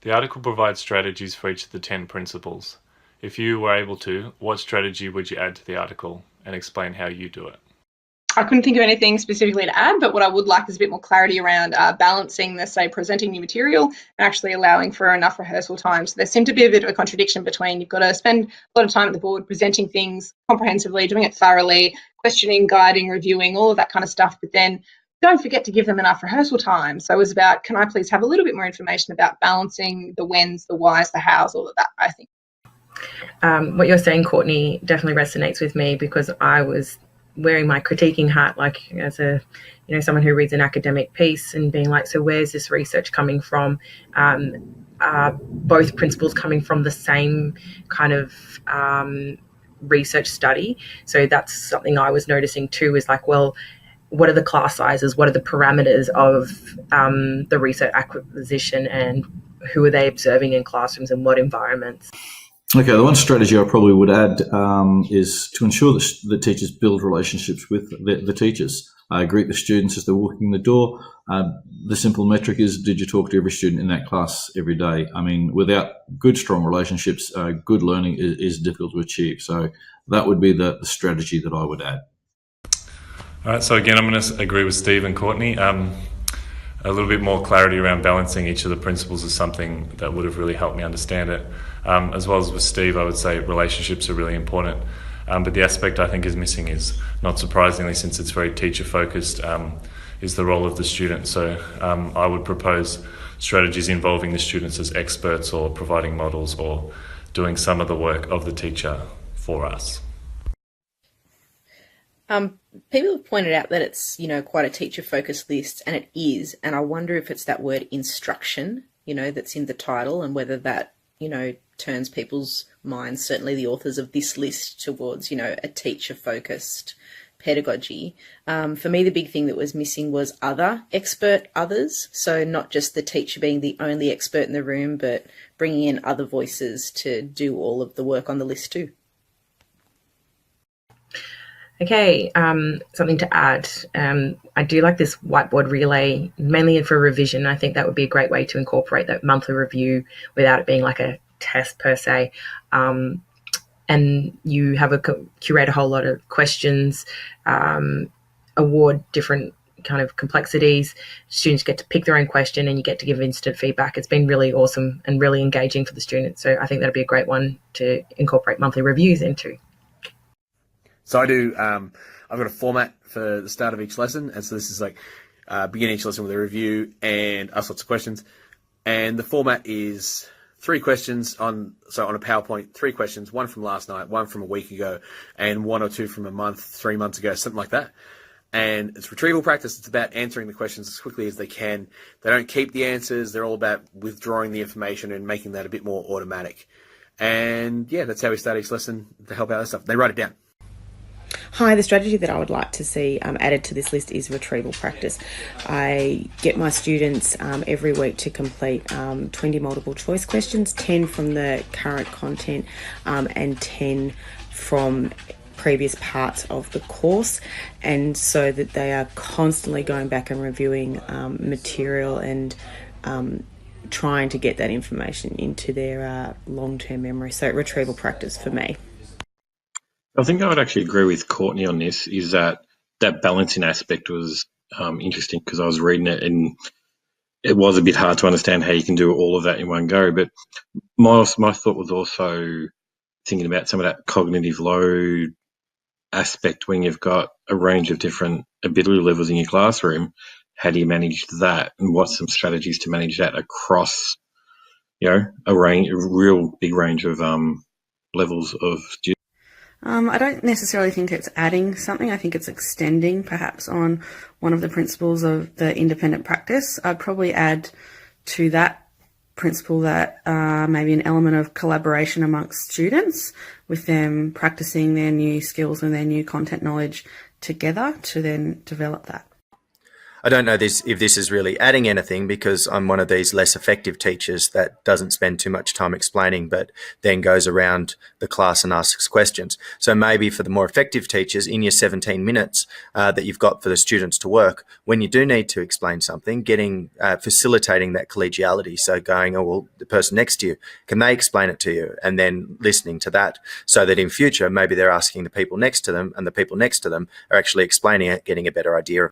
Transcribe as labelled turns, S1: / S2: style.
S1: The article provides strategies for each of the 10 principles. If you were able to, what strategy would you add to the article, and explain how you do it?
S2: I couldn't think of anything specifically to add, but what I would like is a bit more clarity around balancing the, say, presenting new material and actually allowing for enough rehearsal time. So there seemed to be a bit of a contradiction between you've got to spend a lot of time at the board presenting things comprehensively, doing it thoroughly, questioning, guiding, reviewing, all of that kind of stuff, but then don't forget to give them enough rehearsal time. So it was about, can I please have a little bit more information about balancing the whens, the whys, the hows, all of that, I think.
S3: What you're saying, Courtney, definitely resonates with me, because I was wearing my critiquing hat, like as a, someone who reads an academic piece and being like, so where's this research coming from? Both principles coming from the same kind of research study. So that's something I was noticing too, is like, well, what are the class sizes? What are the parameters of the research acquisition, and who are they observing in classrooms and what environments?
S4: Okay, the one strategy I probably would add is to ensure that the teachers build relationships with the teachers. Greet the students as they're walking in the door. The simple metric is, did you talk to every student in that class every day? I mean, without good, strong relationships, good learning is difficult to achieve. So that would be the strategy that I would add.
S1: All right, so again, I'm going to agree with Steve and Courtney. A little bit more clarity around balancing each of the principles is something that would have really helped me understand it. As well as with Steve, I would say relationships are really important. But the aspect I think is missing is, not surprisingly, since it's very teacher-focused, is the role of the student. So I would propose strategies involving the students as experts, or providing models, or doing some of the work of the teacher for us.
S5: People have pointed out that it's, quite a teacher-focused list, and it is. And I wonder if it's that word instruction, that's in the title, and whether that, turns people's minds, certainly the authors of this list, towards, a teacher-focused pedagogy. For me, the big thing that was missing was others. So not just the teacher being the only expert in the room, but bringing in other voices to do all of the work on the list too.
S3: Okay, something to add. I do like this whiteboard relay, mainly for revision. I think that would be a great way to incorporate that monthly review without it being like a test per se. And you have curate a whole lot of questions, award different kind of complexities. Students get to pick their own question, and you get to give instant feedback. It's been really awesome and really engaging for the students. So I think that'd be a great one to incorporate monthly reviews into.
S6: So I do, I've got a format for the start of each lesson. And so this is like, begin each lesson with a review and ask lots of questions. And the format is 3 questions on a PowerPoint, 3 questions, 1 from last night, 1 from a week ago, and 1 or 2 from a month, 3 months ago, something like that. And it's retrieval practice. It's about answering the questions as quickly as they can. They don't keep the answers. They're all about withdrawing the information and making that a bit more automatic. And yeah, that's how we start each lesson to help out that stuff. They write it down.
S7: Hi, the strategy that I would like to see added to this list is retrieval practice. I get my students every week to complete 20 multiple choice questions, 10 from the current content and 10 from previous parts of the course, and so that they are constantly going back and reviewing material and trying to get that information into their long-term memory. So retrieval practice for me.
S4: I think I would actually agree with Courtney on this, is that balancing aspect was interesting, because I was reading it and it was a bit hard to understand how you can do all of that in one go. But my thought was also thinking about some of that cognitive load aspect when you've got a range of different ability levels in your classroom. How do you manage that, and what's some strategies to manage that across, a real big range of levels of students?
S8: I don't necessarily think it's adding something. I think it's extending perhaps on one of the principles of the independent practice. I'd probably add to that principle that maybe an element of collaboration amongst students, with them practicing their new skills and their new content knowledge together to then develop that.
S9: I don't know if this is really adding anything, because I'm one of these less effective teachers that doesn't spend too much time explaining, but then goes around the class and asks questions. So maybe for the more effective teachers, in your 17 minutes that you've got for the students to work, when you do need to explain something, facilitating that collegiality. So going, oh, well, the person next to you, can they explain it to you? And then listening to that, so that in future, maybe they're asking the people next to them, and the people next to them are actually explaining it, getting a better idea